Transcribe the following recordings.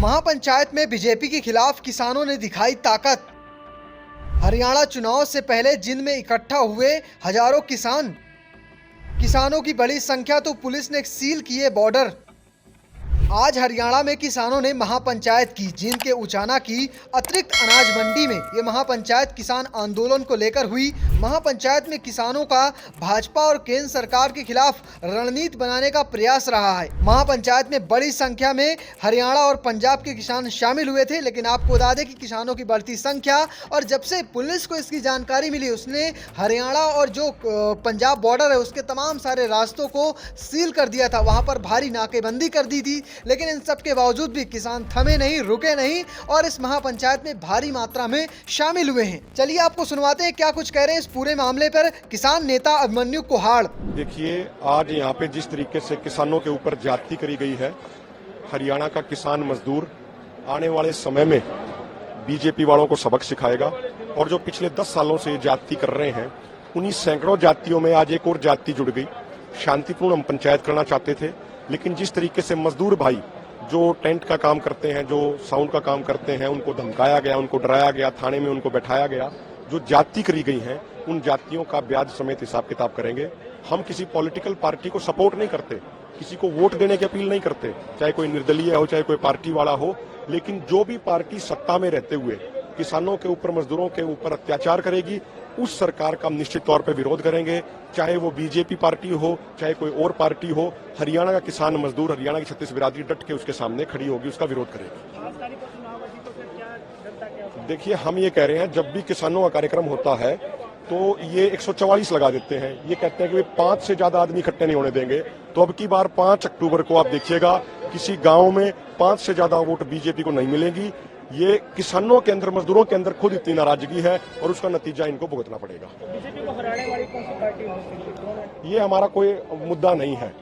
महापंचायत में बीजेपी के खिलाफ किसानों ने दिखाई ताकत। हरियाणा चुनाव से पहले जिंद में इकट्ठा हुए हजारों किसानों की बड़ी संख्या तो पुलिस ने सील किए बॉर्डर। आज हरियाणा में किसानों ने महापंचायत की। जिंद के उचाना की अतिरिक्त अनाज मंडी में ये महापंचायत किसान आंदोलन को लेकर हुई। महापंचायत में किसानों का भाजपा और केंद्र सरकार के खिलाफ रणनीति बनाने का प्रयास रहा है। महापंचायत में बड़ी संख्या में हरियाणा और पंजाब के किसान शामिल हुए थे, लेकिन आपको बता दें कि किसानों की बढ़ती संख्या और जब से पुलिस को इसकी जानकारी मिली, उसने हरियाणा और जो पंजाब बॉर्डर है उसके तमाम सारे रास्तों को सील कर दिया था। वहां पर भारी नाकेबंदी कर दी थी, लेकिन इन सब के बावजूद भी किसान थमे नहीं, रुके नहीं और इस महापंचायत में भारी मात्रा में शामिल हुए हैं। चलिए आपको सुनवाते हैं क्या कुछ कह रहे हैं इस पूरे मामले पर किसान नेता अभिमन्यु कुहाड़। देखिए, आज यहाँ पे जिस तरीके से किसानों के ऊपर ज्यादती करी गई है, हरियाणा का किसान मजदूर आने वाले समय में बीजेपी वालों को सबक सिखाएगा। और जो पिछले 10 सालों से ज्यादती कर रहे हैं, उन्हीं सैकड़ों जातियों में आज एक और जाति जुड़ गई। शांतिपूर्ण हम पंचायत करना चाहते थे, लेकिन जिस तरीके से मजदूर भाई जो टेंट का काम करते हैं, जो साउंड का काम करते हैं, उनको धमकाया गया, उनको डराया गया, थाने में उनको बैठाया गया, जो जाति करी गई है, उन जातियों का ब्याज समेत हिसाब किताब करेंगे। हम किसी पॉलिटिकल पार्टी को सपोर्ट नहीं करते, किसी को वोट देने की अपील नहीं करते, चाहे कोई निर्दलीय हो, चाहे कोई पार्टी वाला हो, लेकिन जो भी पार्टी सत्ता में रहते हुए किसानों के ऊपर, मजदूरों के ऊपर अत्याचार करेगी, उस सरकार का हम निश्चित तौर पर विरोध करेंगे। चाहे वो बीजेपी पार्टी हो, चाहे कोई और पार्टी हो, हरियाणा का किसान मजदूर, हरियाणा की 36 बिरादरी डट के उसके सामने खड़ी होगी, उसका विरोध करेगी। देखिए, हम ये कह रहे हैं, जब भी किसानों का कार्यक्रम होता है तो ये 144 लगा देते हैं। ये कहते हैं कि 5 से ज्यादा आदमी इकट्ठे नहीं होने देंगे। तो अब की बार 5 अक्टूबर को आप देखिएगा, किसी गांव में 5 से ज्यादा वोट बीजेपी को नहीं मिलेगी। ये किसानों के अंदर, मजदूरों के अंदर खुद इतनी नाराजगी है और उसका नतीजा इनको भुगतना पड़ेगा। बीजेपी को हराने वाली कौन सी पार्टी है? ये हमारा कोई मुद्दा नहीं है,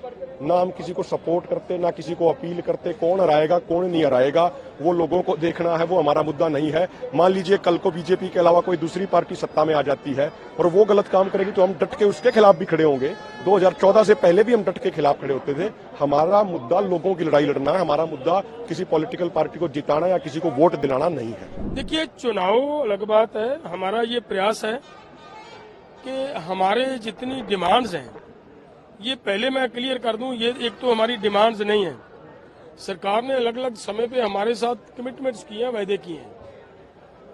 ना हम किसी को सपोर्ट करते, ना किसी को अपील करते। कौन हराएगा, कौन नहीं हराएगा, वो लोगों को देखना है, वो हमारा मुद्दा नहीं है। मान लीजिए कल को बीजेपी के अलावा कोई दूसरी पार्टी सत्ता में आ जाती है और वो गलत काम करेगी, तो हम डट के उसके खिलाफ भी खड़े होंगे। 2014 से पहले भी हम डट के खिलाफ खड़े होते थे। हमारा मुद्दा लोगों की लड़ाई लड़ना है, हमारा मुद्दा किसी पॉलिटिकल पार्टी को जिताना या किसी को वोट दिलाना नहीं है। देखिए, चुनाव अलग बात है। हमारा ये प्रयास है कि हमारे जितनी डिमांड्स हैं, ये पहले मैं क्लियर कर दूं, ये एक तो हमारी डिमांड्स नहीं है। सरकार ने अलग अलग समय पे हमारे साथ कमिटमेंट्स किए हैं, वायदे किए हैं।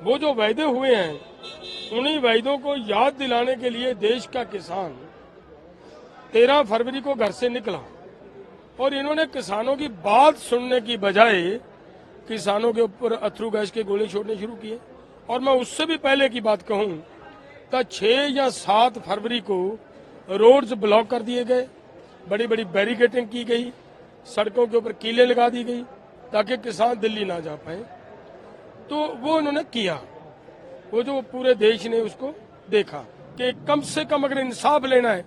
वो जो वायदे हुए हैं, उन्हीं वायदों को याद दिलाने के लिए देश का किसान 13 फरवरी को घर से निकला और इन्होंने किसानों की बात सुनने की बजाय किसानों के ऊपर अथरू गैस के गोले छोड़ने शुरू किए। और मैं उससे भी पहले की बात कहूं तो 6 या 7 फरवरी को रोड्स ब्लॉक कर दिए गए, बड़ी बड़ी बैरिकेडिंग की गई, सड़कों के ऊपर कीले लगा दी गई ताकि किसान दिल्ली ना जा पाए। तो वो उन्होंने किया, वो जो पूरे देश ने उसको देखा कि कम से कम अगर इंसाफ लेना है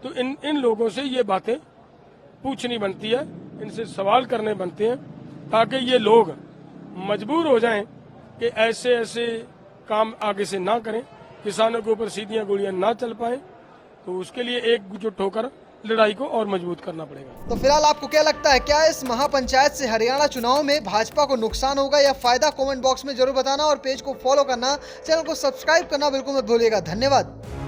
तो इन लोगों से ये बातें पूछनी बनती है, इनसे सवाल करने बनते हैं, ताकि ये लोग मजबूर हो जाएं कि ऐसे ऐसे काम आगे से ना करें, किसानों के ऊपर सीधियां गोलियां ना चल पाए। तो उसके लिए एकजुट होकर लड़ाई को और मजबूत करना पड़ेगा। तो फिलहाल आपको क्या लगता है, क्या इस महापंचायत से हरियाणा चुनाव में भाजपा को नुकसान होगा या फायदा? कमेंट बॉक्स में जरूर बताना और पेज को फॉलो करना, चैनल को सब्सक्राइब करना बिल्कुल मत भूलिएगा। धन्यवाद।